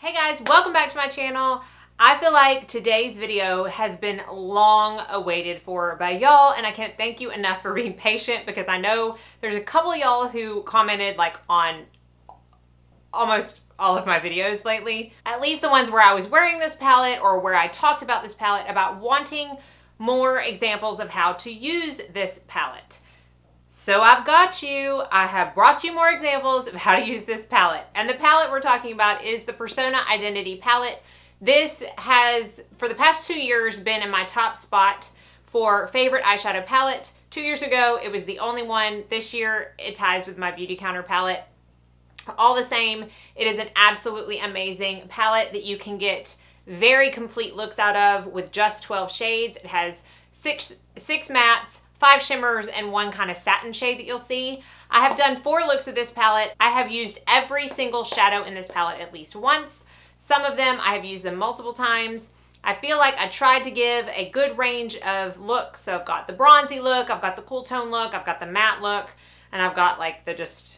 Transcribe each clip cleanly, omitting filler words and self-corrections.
Hey guys, welcome back to my channel. I feel like today's video has been long awaited for by y'all, and I can't thank you enough for being patient because I know there's a couple of y'all who commented like on almost all of my videos lately, at least the ones where I was wearing this palette or where I talked about this palette, about wanting more examples of how to use this palette. So I've got you. I have brought you more examples of how to use this palette. And the palette we're talking about is the Persona Identity palette. This has, for the past 2 years, been in my top spot for favorite eyeshadow palette. 2 years ago, it was the only one. This year, it ties with my Beautycounter palette. All the same, it is an absolutely amazing palette that you can get very complete looks out of with just 12 shades. It has six mattes, 5 shimmers, and 1 kind of satin shade that you'll see. I have done 4 looks with this palette. I have used every single shadow in this palette at least once. Some of them, I have used them multiple times. I feel like I tried to give a good range of looks. So I've got the bronzy look, I've got the cool tone look, I've got the matte look, and I've got like the just,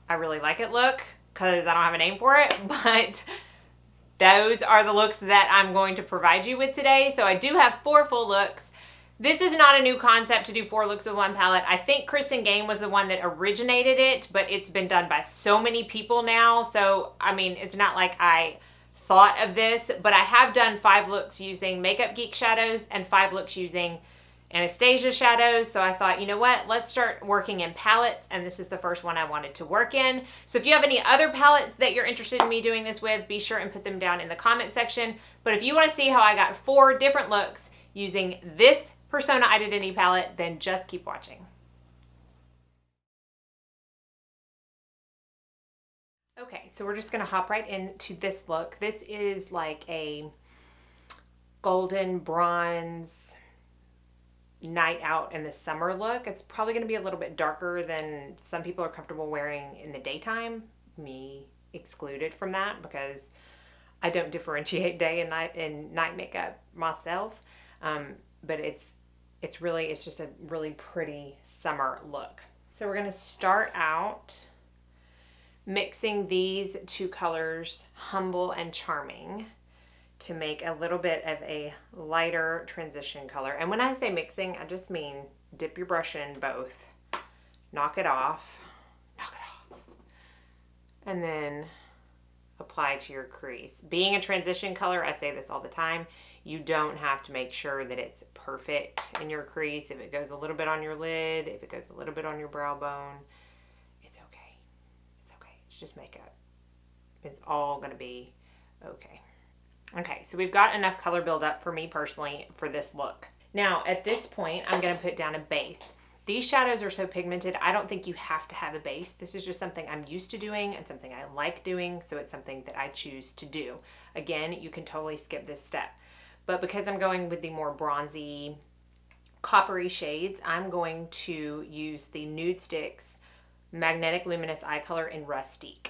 I really like it look, because I don't have a name for it, but those are the looks that I'm going to provide you with today. So I do have 4 full looks. This is not a new concept to do 4 looks with 1 palette. I think Kristen Game was the one that originated it, but it's been done by so many people now. So, I mean, it's not like I thought of this, but I have done 5 looks using Makeup Geek shadows and 5 looks using Anastasia shadows. So I thought, you know what, let's start working in palettes, and this is the first one I wanted to work in. So if you have any other palettes that you're interested in me doing this with, be sure and put them down in the comment section. But if you want to see how I got 4 different looks using this Persona Identity palette, then just keep watching. Okay, so we're just gonna hop right into this look. This is like a golden bronze night out in the summer look. It's probably gonna be a little bit darker than some people are comfortable wearing in the daytime, me excluded from that because I don't differentiate day and night makeup myself. But it's just a really pretty summer look. So we're gonna start out mixing these 2 colors, Humble and Charming, to make a little bit of a lighter transition color. And when I say mixing, I just mean dip your brush in both, knock it off, and then apply to your crease. Being a transition color, I say this all the time, you don't have to make sure that it's perfect in your crease. If it goes a little bit on your lid, if it goes a little bit on your brow bone, it's okay. It's okay. It's just makeup. It's all gonna be okay. Okay, so we've got enough color buildup for me personally for this look. Now, at this point, I'm gonna put down a base. These shadows are so pigmented, I don't think you have to have a base. This is just something I'm used to doing and something I like doing, so it's something that I choose to do. Again, you can totally skip this step. But because I'm going with the more bronzy, coppery shades, I'm going to use the Nude Sticks Magnetic Luminous Eye Color in Rustique.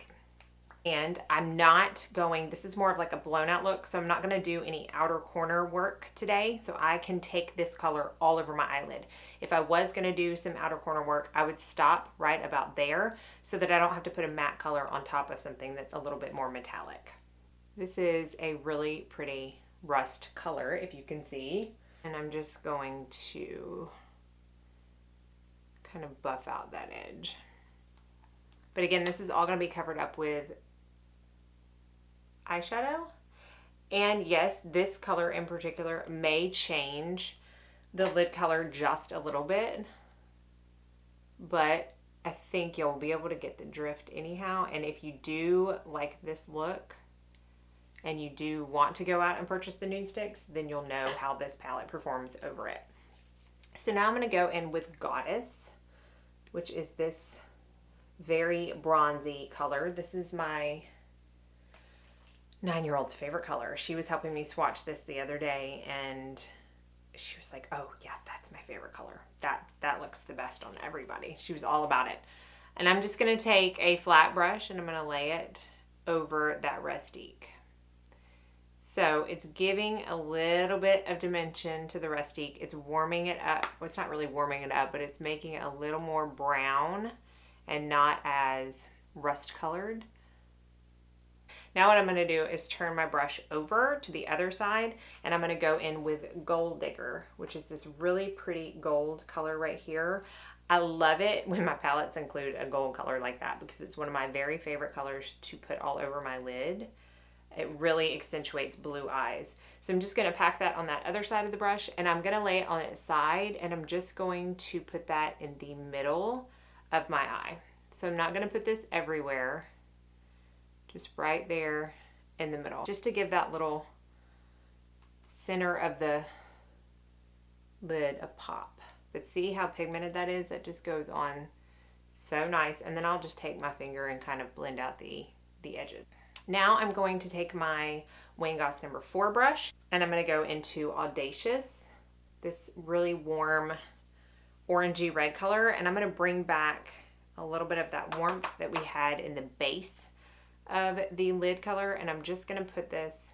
And I'm not going, this is more of like a blown out look, so I'm not gonna do any outer corner work today, so I can take this color all over my eyelid. If I was gonna do some outer corner work, I would stop right about there so that I don't have to put a matte color on top of something that's a little bit more metallic. This is a really pretty rust color, if you can see. And I'm just going to kind of buff out that edge. But again, this is all gonna be covered up with eyeshadow. And yes, this color in particular may change the lid color just a little bit, but I think you'll be able to get the drift anyhow. And if you do like this look and you do want to go out and purchase the Nude Sticks, then you'll know how this palette performs over it. So now I'm gonna go in with Goddess, which is this very bronzy color. This is my 9-year-old's favorite color. She was helping me swatch this the other day and she was like, oh yeah, that's my favorite color. That looks the best on everybody. She was all about it. And I'm just gonna take a flat brush and I'm gonna lay it over that Rustique. So it's giving a little bit of dimension to the Rustique. It's warming it up. Well, it's not really warming it up, but it's making it a little more brown and not as rust colored. Now what I'm going to do is turn my brush over to the other side, and I'm going to go in with Gold Digger, which is this really pretty gold color right here. I love it when my palettes include a gold color like that because it's one of my very favorite colors to put all over my lid. It really accentuates blue eyes. So I'm just going to pack that on that other side of the brush, and I'm going to lay it on its side, and I'm just going to put that in the middle of my eye. So I'm not going to put this everywhere, just right there in the middle, just to give that little center of the lid a pop. But see how pigmented that is? That just goes on so nice. And then I'll just take my finger and kind of blend out the edges. Now I'm going to take my Wayne Goss number 4 brush, and I'm going to go into Audacious, this really warm orangey red color, and I'm going to bring back a little bit of that warmth that we had in the base of the lid color, and I'm just going to put this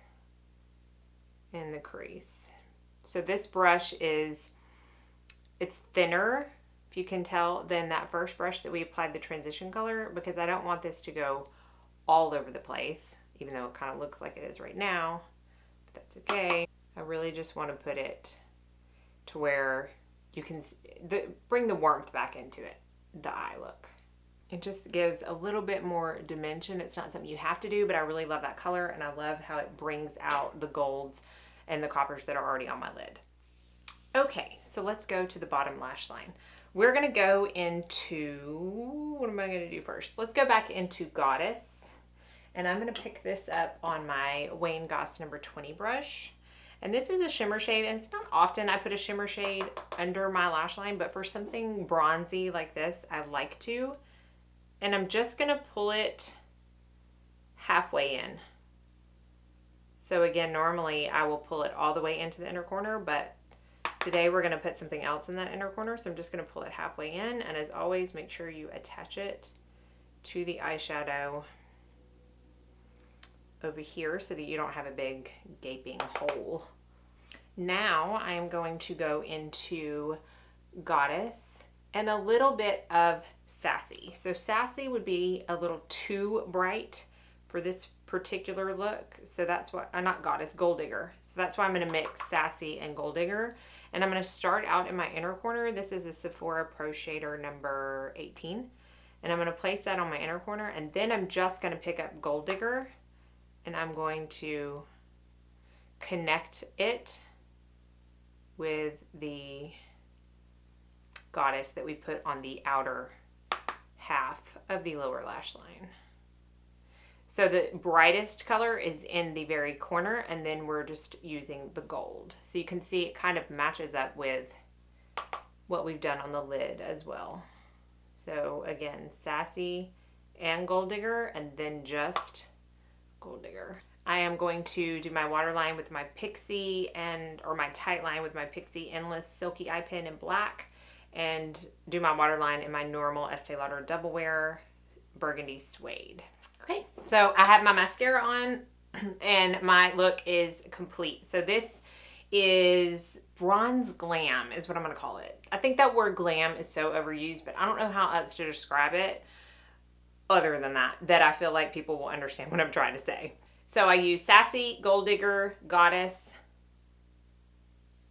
in the crease. So this brush it's thinner, if you can tell, than that first brush that we applied the transition color, because I don't want this to go all over the place, even though it kind of looks like it is right now, but that's okay. I really just want to put it to where you can bring the warmth back into it, the eye look. It just gives a little bit more dimension. It's not something you have to do, but I really love that color, and I love how it brings out the golds and the coppers that are already on my lid. Okay, so let's go to the bottom lash line. We're going to go into, what am I going to do first? Let's go back into Goddess, and I'm going to pick this up on my Wayne Goss number 20 brush. And this is a shimmer shade, and it's not often I put a shimmer shade under my lash line, but for something bronzy like this, I like to. And I'm just going to pull it halfway in. So again, normally I will pull it all the way into the inner corner, but today we're going to put something else in that inner corner, so I'm just going to pull it halfway in. And as always, make sure you attach it to the eyeshadow over here so that you don't have a big gaping hole. Now I am going to go into Goddess and a little bit of Sassy. So Sassy would be a little too bright for this particular look. So that's why, not Goddess, Gold Digger. So that's why I'm going to mix Sassy and Gold Digger. And I'm going to start out in my inner corner. This is a Sephora Pro Shader number 18. And I'm going to place that on my inner corner. And then I'm just going to pick up Gold Digger, and I'm going to connect it with the Goddess that we put on the outer half of the lower lash line. So the brightest color is in the very corner, and then we're just using the gold. So you can see it kind of matches up with what we've done on the lid as well. So again, Sassy and Gold Digger, and then just Gold Digger. I am going to do my waterline with my Pixie or my tight line with my Pixie Endless Silky Eye Pen in black, and do my waterline in my normal Estee Lauder Double Wear Burgundy Suede. Okay, so I have my mascara on and my look is complete. So this is Bronze Glam is what I'm going to call it. I think that word glam is so overused, but I don't know how else to describe it other than that I feel like people will understand what I'm trying to say. So I use Sassy, Gold Digger, Goddess,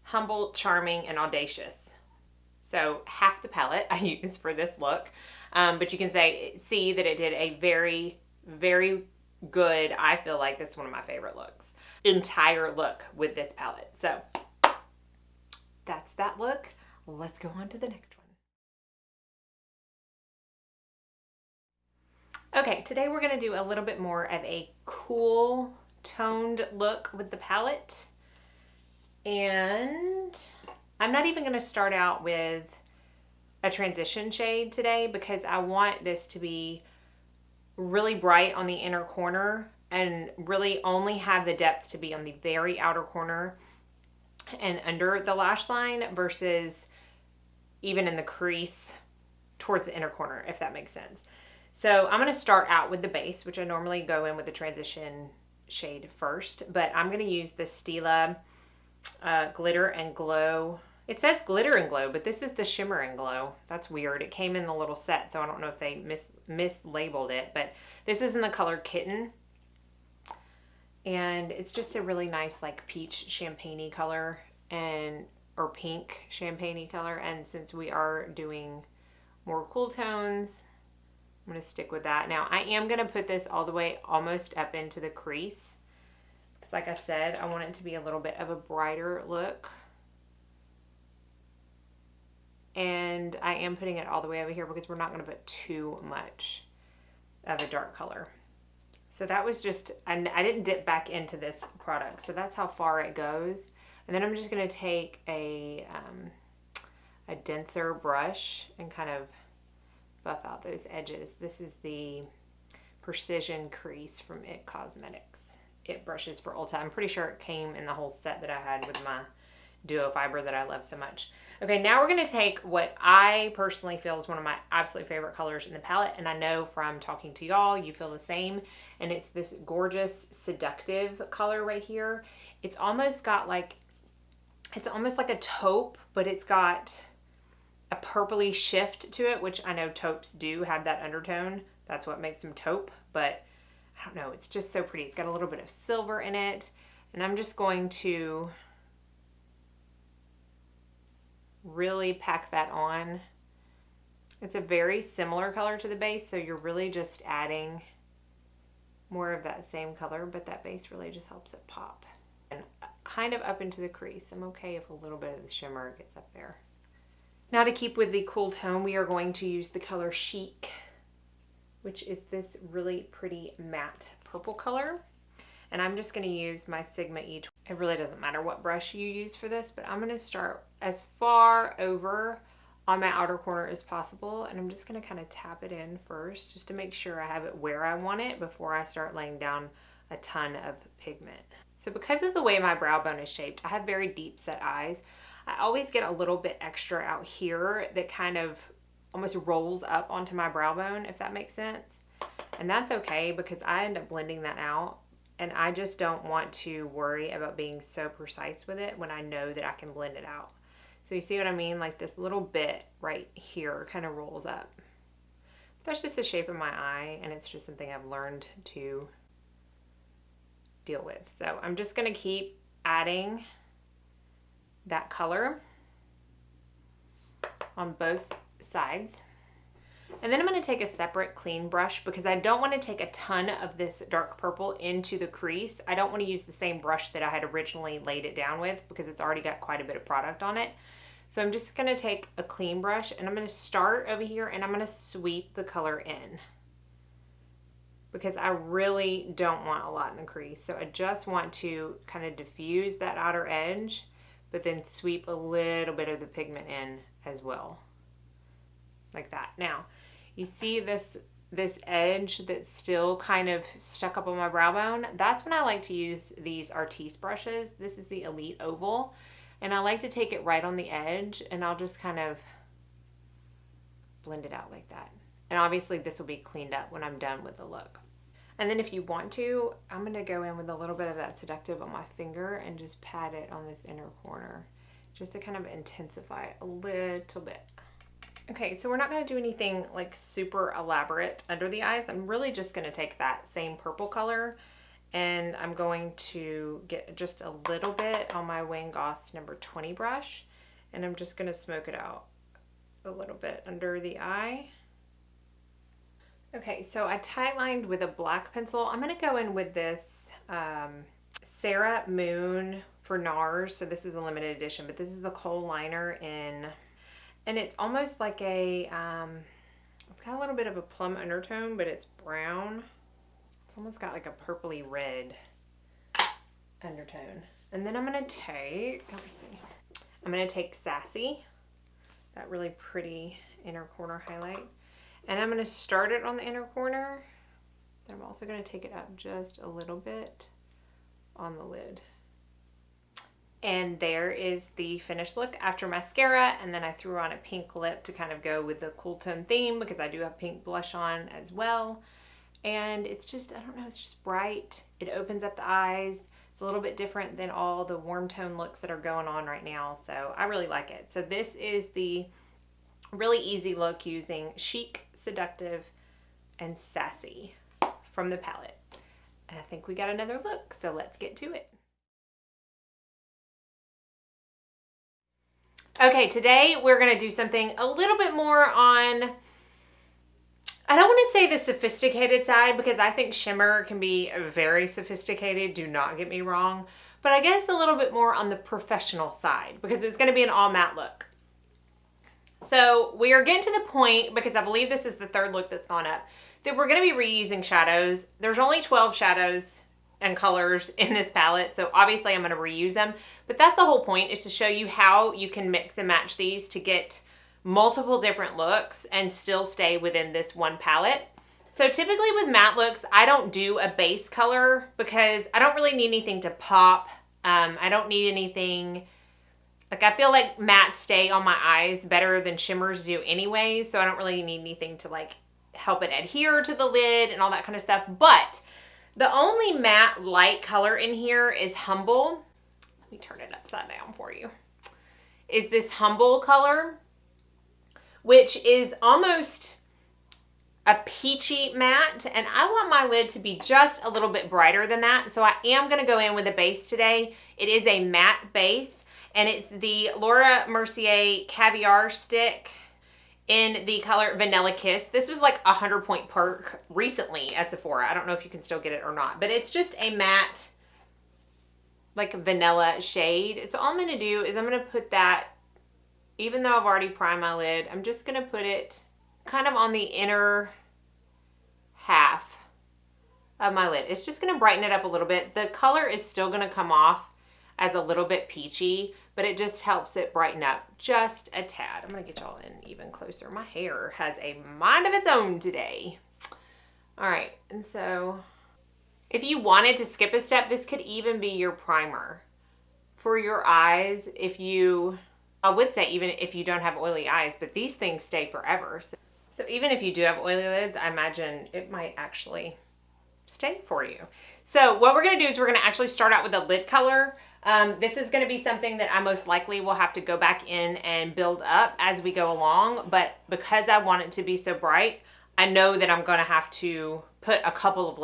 Humble, Charming, and Audacious. So half the palette I use for this look. But you can see that it did a very, very good, I feel like this is one of my favorite looks, entire look with this palette. So that's that look. Let's go on to the next one. Okay, today we're going to do a little bit more of a cool toned look with the palette. And I'm not even going to start out with a transition shade today because I want this to be really bright on the inner corner and really only have the depth to be on the very outer corner and under the lash line versus even in the crease towards the inner corner, if that makes sense. So I'm going to start out with the base, which I normally go in with the transition shade first, but I'm going to use the Stila Glitter and Glow. It says Glitter and Glow, but this is the Shimmer and Glow. That's weird. It came in the little set, so I don't know if they mislabeled it, but this is in the color Kitten. And it's just a really nice like peach champagne-y color or pink champagne-y color. And since we are doing more cool tones, I'm going to stick with that. Now I am going to put this all the way almost up into the crease. Because like I said, I want it to be a little bit of a brighter look. And I am putting it all the way over here because we're not going to put too much of a dark color. So that was just, I didn't dip back into this product. So that's how far it goes. And then I'm just going to take a denser brush and kind of buff out those edges. This is the Precision Crease from It Cosmetics. It brushes for Ulta. I'm pretty sure it came in the whole set that I had with my duo fiber that I love so much. Okay, now we're going to take what I personally feel is one of my absolute favorite colors in the palette, and I know from talking to y'all, you feel the same, and it's this gorgeous seductive color right here. It's almost got like, it's almost like a taupe, but it's got a purpley shift to it, which I know taupes do have that undertone. That's what makes them taupe, but I don't know, it's just so pretty. It's got a little bit of silver in it, and I'm just going to really pack that on. It's a very similar color to the base, so you're really just adding more of that same color, but that base really just helps it pop. And kind of up into the crease. I'm okay if a little bit of the shimmer gets up there. Now to keep with the cool tone, we are going to use the color Chic, which is this really pretty matte purple color. And I'm just going to use my Sigma E. It really doesn't matter what brush you use for this, but I'm going to start as far over on my outer corner as possible. And I'm just going to kind of tap it in first just to make sure I have it where I want it before I start laying down a ton of pigment. So because of the way my brow bone is shaped, I have very deep set eyes. I always get a little bit extra out here that kind of almost rolls up onto my brow bone, if that makes sense. And that's okay because I end up blending that out. And I just don't want to worry about being so precise with it when I know that I can blend it out. So you see what I mean? Like this little bit right here kind of rolls up. That's just the shape of my eye, and it's just something I've learned to deal with. So I'm just going to keep adding that color on both sides. And then I'm going to take a separate clean brush because I don't want to take a ton of this dark purple into the crease. I don't want to use the same brush that I had originally laid it down with because it's already got quite a bit of product on it. So I'm just going to take a clean brush and I'm going to start over here and I'm going to sweep the color in because I really don't want a lot in the crease. So I just want to kind of diffuse that outer edge, but then sweep a little bit of the pigment in as well. Like that. Now, you see this edge that's still kind of stuck up on my brow bone? That's when I like to use these Artiste brushes. This is the Elite Oval. And I like to take it right on the edge and I'll just kind of blend it out like that. And obviously this will be cleaned up when I'm done with the look. And then if you want to, I'm going to go in with a little bit of that seductive on my finger and just pat it on this inner corner just to kind of intensify it a little bit. Okay, so we're not going to do anything like super elaborate under the eyes. I'm really just going to take that same purple color and I'm going to get just a little bit on my Wayne Goss number 20 brush and I'm just going to smoke it out a little bit under the eye. Okay, so I tight-lined with a black pencil. I'm going to go in with this Sarah Moon for NARS. So this is a limited edition, but this is the kohl liner in... And it's almost like a, it's got a little bit of a plum undertone, but it's brown. It's almost got like a purpley red undertone. And then I'm going to take, let's see, I'm going to take Sassy, that really pretty inner corner highlight. And I'm going to start it on the inner corner. Then I'm also going to take it up just a little bit on the lid. And there is the finished look after mascara, and then I threw on a pink lip to kind of go with the cool tone theme because I do have pink blush on as well. And it's just, I don't know, it's just bright. It opens up the eyes. It's a little bit different than all the warm tone looks that are going on right now, so I really like it. So this is the really easy look using Chic, Seductive, and Sassy from the palette. And I think we got another look, so let's get to it. Okay, today we're gonna do something a little bit more on, I don't want to say the sophisticated side because I think shimmer can be very sophisticated, do not get me wrong, but I guess a little bit more on the professional side because it's going to be an all matte look. So we are getting to the point, because I believe this is the third look that's gone up, that we're going to be reusing shadows. There's only 12 shadows and colors in this palette, so obviously I'm going to reuse them, but that's the whole point, is to show you how you can mix and match these to get multiple different looks and still stay within this one palette. So typically with matte looks, I don't do a base color because I don't really need anything to pop. I don't need anything, like I feel like mattes stay on my eyes better than shimmers do anyway, so I don't really need anything to like help it adhere to the lid and all that kind of stuff. But the only matte light color in here is Humble. Let me turn it upside down for you. Is this Humble color, which is almost a peachy matte, and I want my lid to be just a little bit brighter than that, so I am going to go in with a base today. It is a matte base, and it's the Laura Mercier Caviar Stick in the color Vanilla Kiss. This was like 100 point perk recently at Sephora. I don't know if you can still get it or not, but it's just a matte, like vanilla shade. So all I'm going to do is I'm going to put that, even though I've already primed my lid, I'm just going to put it kind of on the inner half of my lid. It's just going to brighten it up a little bit. The color is still going to come off as a little bit peachy, but it just helps it brighten up just a tad. I'm going to get y'all in even closer. My hair has a mind of its own today. All right, and so if you wanted to skip a step, this could even be your primer for your eyes. I would say even if you don't have oily eyes, but these things stay forever. So even if you do have oily lids, I imagine it might actually stay for you. So what we're going to do is we're going to actually start out with a lid color. This is going to be something that I most likely will have to go back in and build up as we go along. But because I want it to be so bright, I know that I'm going to have to put a couple of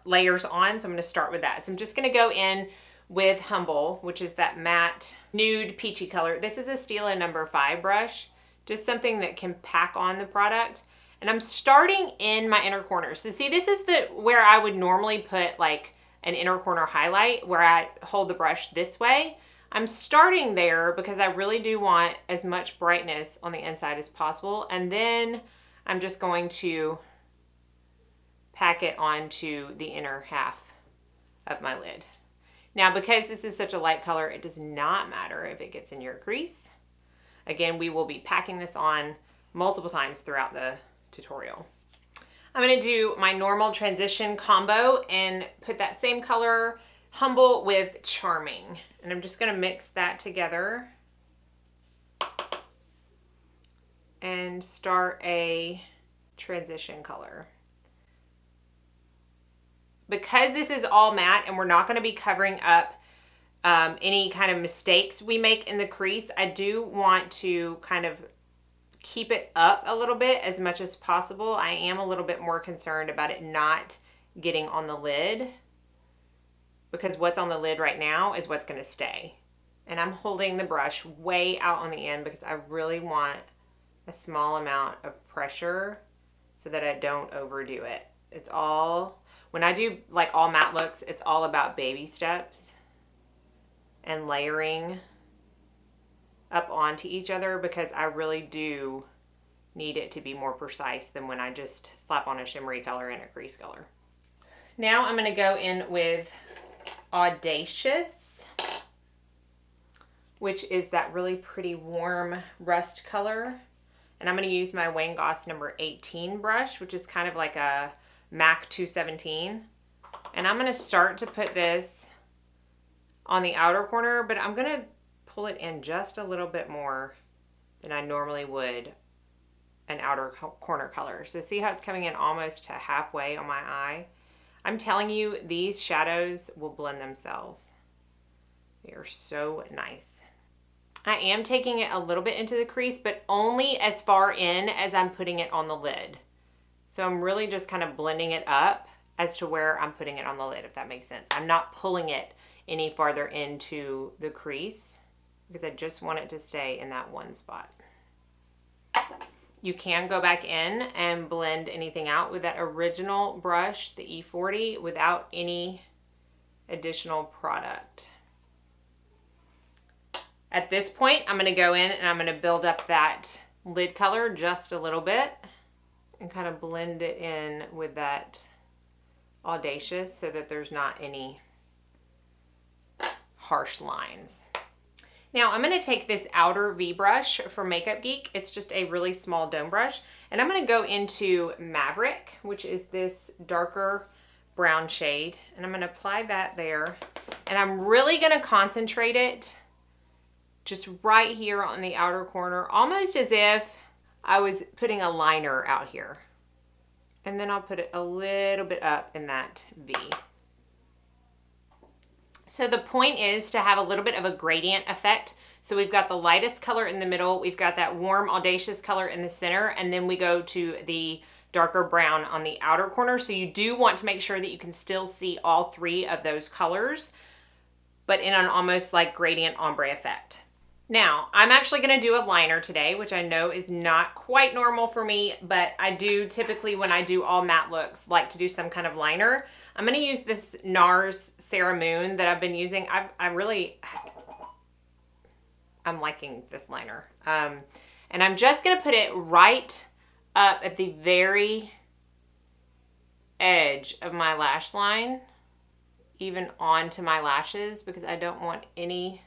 layers on. So I'm going to start with that. So I'm just going to go in with Humble, which is that matte nude peachy color. This is a Stila number 5 brush, just something that can pack on the product. And I'm starting in my inner corner. So see, this is where I would normally put like an inner corner highlight, where I hold the brush this way. I'm starting there because I really do want as much brightness on the inside as possible. And then I'm just going to pack it onto the inner half of my lid. Now, because this is such a light color, it does not matter if it gets in your crease. Again, we will be packing this on multiple times throughout the tutorial. I'm going to do my normal transition combo and put that same color Humble with Charming. And I'm just going to mix that together and start a transition color. Because this is all matte and we're not going to be covering up any kind of mistakes we make in the crease, I do want to kind of keep it up a little bit as much as possible. I am a little bit more concerned about it not getting on the lid, because what's on the lid right now is what's going to stay. And I'm holding the brush way out on the end because I really want a small amount of pressure so that I don't overdo it. It's all, when I do like all matte looks, it's all about baby steps and layering up onto each other, because I really do need it to be more precise than when I just slap on a shimmery color and a crease color. Now I'm going to go in with Audacious, which is that really pretty warm rust color. And I'm going to use my Wayne Goss number 18 brush, which is kind of like a MAC 217. And I'm going to start to put this on the outer corner, but I'm going to pull it in just a little bit more than I normally would an outer corner color. So see how it's coming in almost to halfway on my eye? I'm telling you, these shadows will blend themselves. They are so nice. I am taking it a little bit into the crease, but only as far in as I'm putting it on the lid. So I'm really just kind of blending it up as to where I'm putting it on the lid, if that makes sense. I'm not pulling it any farther into the crease because I just want it to stay in that one spot. You can go back in and blend anything out with that original brush, the E40, without any additional product. At this point, I'm going to go in and I'm going to build up that lid color just a little bit and kind of blend it in with that Audacious so that there's not any harsh lines. Now I'm going to take this outer V brush from Makeup Geek. It's just a really small dome brush. And I'm going to go into Maverick, which is this darker brown shade. And I'm going to apply that there. And I'm really going to concentrate it just right here on the outer corner, almost as if I was putting a liner out here. And then I'll put it a little bit up in that V. So the point is to have a little bit of a gradient effect. So we've got the lightest color in the middle, we've got that warm audacious color in the center, and then we go to the darker brown on the outer corner. So you do want to make sure that you can still see all three of those colors, but in an almost like gradient ombre effect. Now, I'm actually going to do a liner today, which I know is not quite normal for me, but I do typically, when I do all matte looks, like to do some kind of liner. I'm going to use this NARS Sarah Moon that I've been using. I'm liking this liner. And I'm just going to put it right up at the very edge of my lash line, even onto my lashes, because I don't want any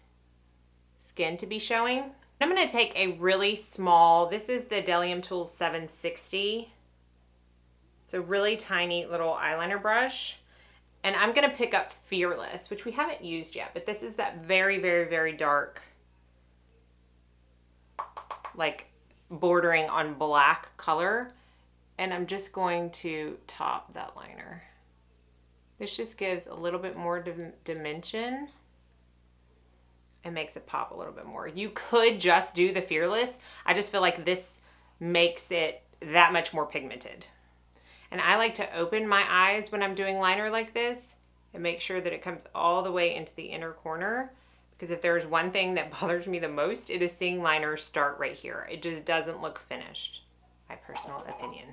skin to be showing. I'm going to take a really small, this is the Delium Tools 760. It's a really tiny little eyeliner brush. And I'm going to pick up Fearless, which we haven't used yet, but this is that very, very, very dark, like bordering on black color. And I'm just going to top that liner. This just gives a little bit more dimension. It makes it pop a little bit more. You could just do the Fearless. I just feel like this makes it that much more pigmented. And I like to open my eyes when I'm doing liner like this and make sure that it comes all the way into the inner corner. Because if there's one thing that bothers me the most, it is seeing liner start right here. It just doesn't look finished, my personal opinion.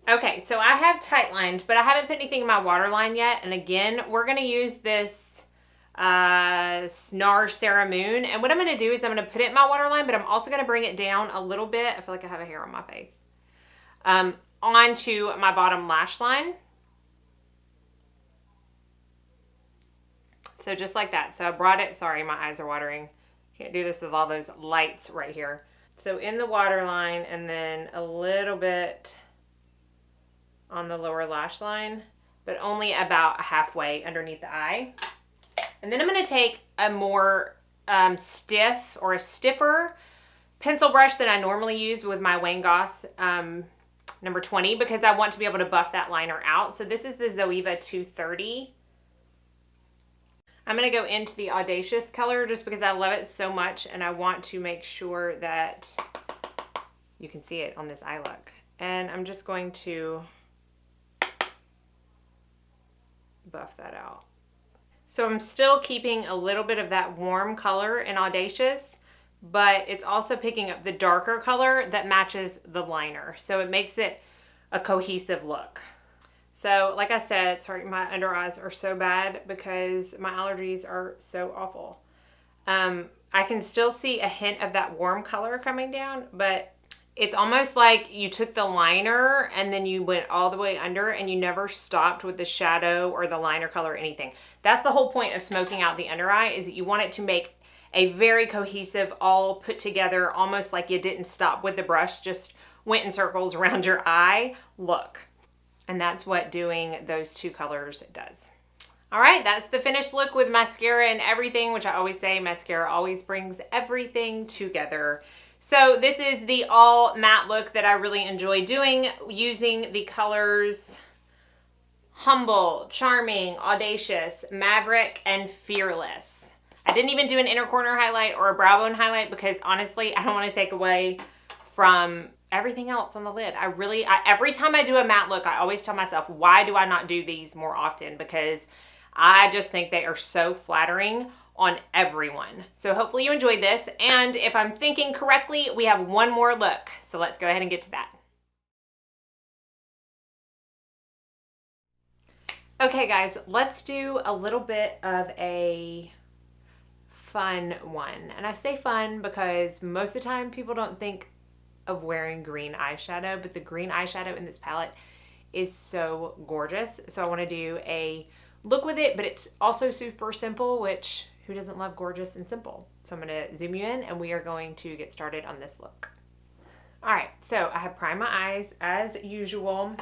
Okay, so I have tight lined, but I haven't put anything in my waterline yet. And again, we're gonna use this NARS Sarah Moon. And what I'm going to do is I'm going to put it in my waterline, but I'm also going to bring it down a little bit. I feel like I have a hair on my face. Onto my bottom lash line. So just like that. So I brought it, sorry, my eyes are watering. Can't do this with all those lights right here. So in the waterline and then a little bit on the lower lash line, but only about halfway underneath the eye. And then I'm going to take a more stiff or a stiffer pencil brush than I normally use with my Wayne Goss number 20 because I want to be able to buff that liner out. So this is the Zoeva 230. I'm going to go into the Audacious color just because I love it so much and I want to make sure that you can see it on this eye look. And I'm just going to buff that out. So I'm still keeping a little bit of that warm color in Audacious, but it's also picking up the darker color that matches the liner. So it makes it a cohesive look. So like I said, sorry, my under eyes are so bad because my allergies are so awful. I can still see a hint of that warm color coming down, but it's almost like you took the liner and then you went all the way under and you never stopped with the shadow or the liner color or anything. That's the whole point of smoking out the under eye, is that you want it to make a very cohesive, all put together, almost like you didn't stop with the brush, just went in circles around your eye look. And that's what doing those two colors does. All right, that's the finished look with mascara and everything, which I always say, mascara always brings everything together. So this is the all matte look that I really enjoy doing, using the colors Humble, Charming, Audacious, Maverick, and Fearless. I didn't even do an inner corner highlight or a brow bone highlight because honestly, I don't want to take away from everything else on the lid. Every time I do a matte look, I always tell myself, why do I not do these more often? Because I just think they are so flattering on everyone. So hopefully you enjoyed this. And if I'm thinking correctly, we have one more look. So let's go ahead and get to that. Okay guys, let's do a little bit of a fun one. And I say fun because most of the time people don't think of wearing green eyeshadow, but the green eyeshadow in this palette is so gorgeous. So I want to do a look with it, but it's also super simple, which who doesn't love gorgeous and simple? So I'm going to zoom you in and we are going to get started on this look. All right, so I have primed my eyes as usual.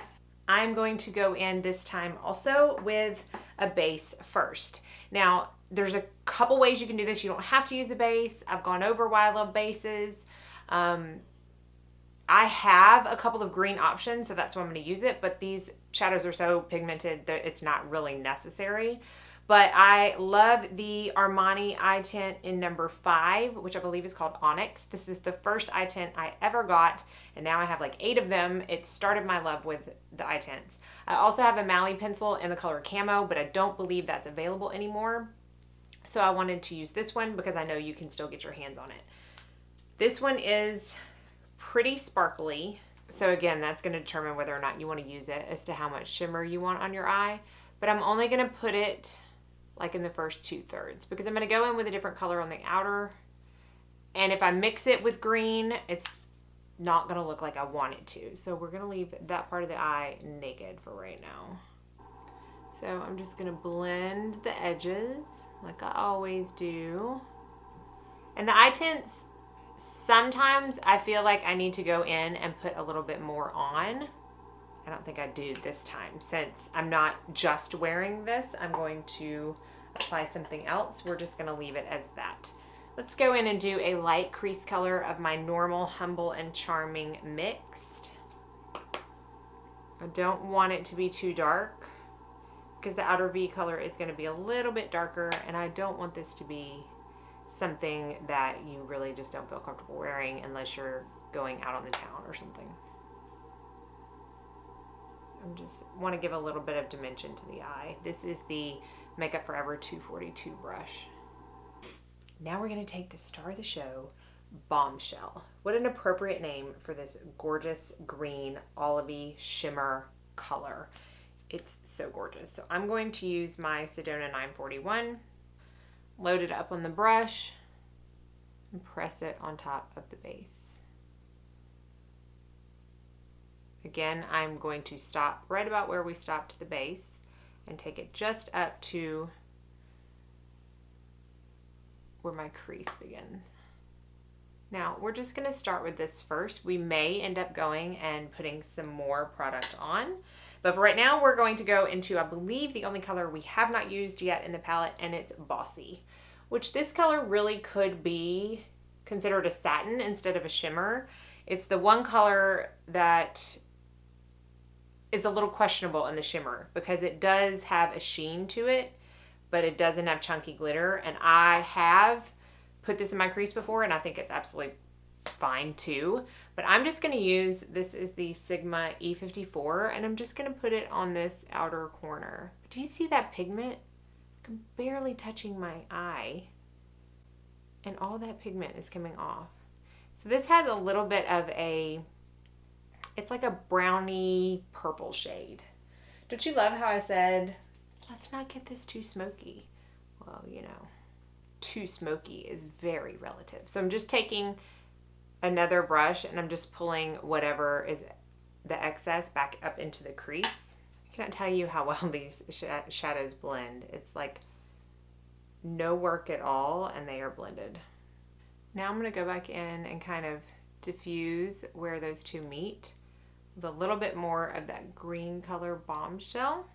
I'm going to go in this time also with a base first. Now, there's a couple ways you can do this. You don't have to use a base. I've gone over why I love bases. I have a couple of green options, so that's why I'm going to use it, but these shadows are so pigmented that it's not really necessary. But I love the Armani eye tint in number 5, which I believe is called Onyx. This is the first eye tint I ever got, and now I have like 8 of them. It started my love with the eye tints. I also have a Mally pencil in the color Camo, but I don't believe that's available anymore. So I wanted to use this one because I know you can still get your hands on it. This one is pretty sparkly. So again, that's going to determine whether or not you want to use it as to how much shimmer you want on your eye. But I'm only going to put it like in the first 2/3 because I'm going to go in with a different color on the outer. And if I mix it with green, it's not going to look like I want it to. So we're going to leave that part of the eye naked for right now. So I'm just going to blend the edges like I always do. And the eye tints, sometimes I feel like I need to go in and put a little bit more on. I don't think I do this time. Since I'm not just wearing this, I'm going to apply something else. We're just going to leave it as that. Let's go in and do a light crease color of my normal Humble and Charming mixed. I don't want it to be too dark because the outer V color is going to be a little bit darker, and I don't want this to be something that you really just don't feel comfortable wearing unless you're going out on the town or something. I just want to give a little bit of dimension to the eye. This is the Makeup Forever 242 brush. Now we're going to take the star of the show, Bombshell. What an appropriate name for this gorgeous green olivey shimmer color. It's so gorgeous. So I'm going to use my Sedona 941, load it up on the brush, and press it on top of the base. Again, I'm going to stop right about where we stopped the base and take it just up to where my crease begins. Now, we're just going to start with this first. We may end up going and putting some more product on, but for right now, we're going to go into, I believe, the only color we have not used yet in the palette, and it's Bossy, which this color really could be considered a satin instead of a shimmer. It's the one color that is a little questionable in the shimmer because it does have a sheen to it, but it doesn't have chunky glitter. And I have put this in my crease before, and I think it's absolutely fine too. But I'm just going to use, this is the Sigma E54, and I'm just going to put it on this outer corner. Do you see that pigment? I'm barely touching my eye, and all that pigment is coming off. So this has a little bit of a, it's like a browny purple shade. Don't you love how I said, let's not get this too smoky? Well, you know, too smoky is very relative. So I'm just taking another brush and I'm just pulling whatever is the excess back up into the crease. I cannot tell you how well these shadows blend. It's like no work at all, and they are blended. Now I'm going to go back in and kind of diffuse where those two meet with a little bit more of that green color Bombshell.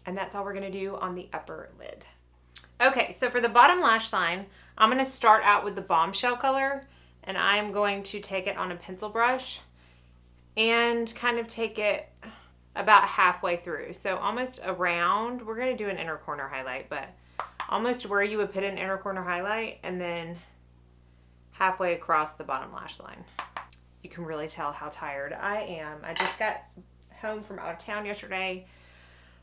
And that's all we're going to do on the upper lid. Okay, so for the bottom lash line, I'm going to start out with the Bombshell color, and I'm going to take it on a pencil brush and kind of take it about halfway through. So almost around, we're going to do an inner corner highlight, but almost where you would put an inner corner highlight, and then halfway across the bottom lash line. you can really tell how tired I am. I just got home from out of town yesterday.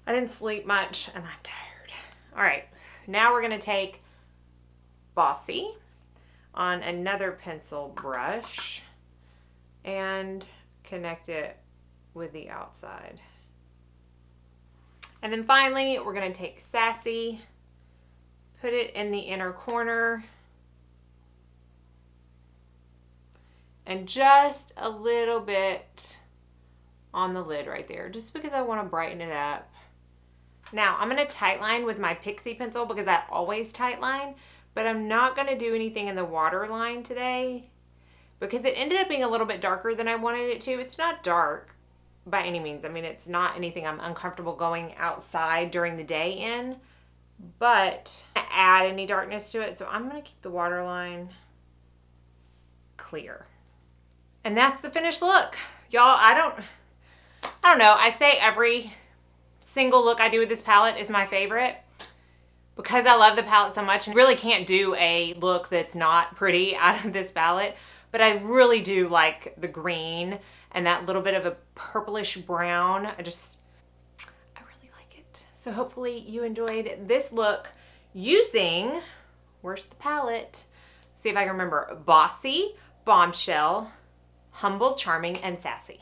I didn't sleep much and I'm tired. All right, now we're gonna take Bossy on another pencil brush and connect it with the outside. And then finally, we're gonna take Sassy, put it in the inner corner, and just a little bit on the lid right there, just because I want to brighten it up. Now, I'm going to tightline with my Pixie pencil because I always tightline, but I'm not going to do anything in the waterline today because it ended up being a little bit darker than I wanted it to. It's not dark by any means. I mean, it's not anything I'm uncomfortable going outside during the day in, but add any darkness to it. So I'm going to keep the waterline clear. And that's the finished look. Y'all, I don't know. I say every single look I do with this palette is my favorite because I love the palette so much and really can't do a look that's not pretty out of this palette. But I really do like the green and that little bit of a purplish brown. I really like it. So hopefully you enjoyed this look using, where's the palette? See if I can remember. Bossy, Bombshell, Humble, Charming, and Sassy.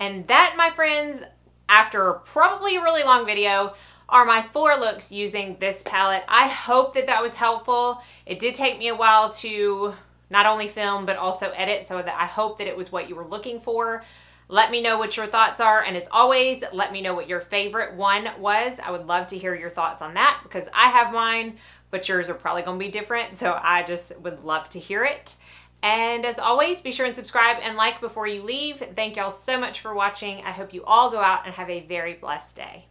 And that, my friends, after probably a really long video, are my 4 looks using this palette. I hope that that was helpful. It did take me a while to not only film, but also edit, so that I hope that it was what you were looking for. Let me know what your thoughts are, and as always, let me know what your favorite one was. I would love to hear your thoughts on that because I have mine, but yours are probably gonna be different, so I just would love to hear it. And as always, be sure and subscribe and like before you leave. Thank y'all so much for watching. I hope you all go out and have a very blessed day.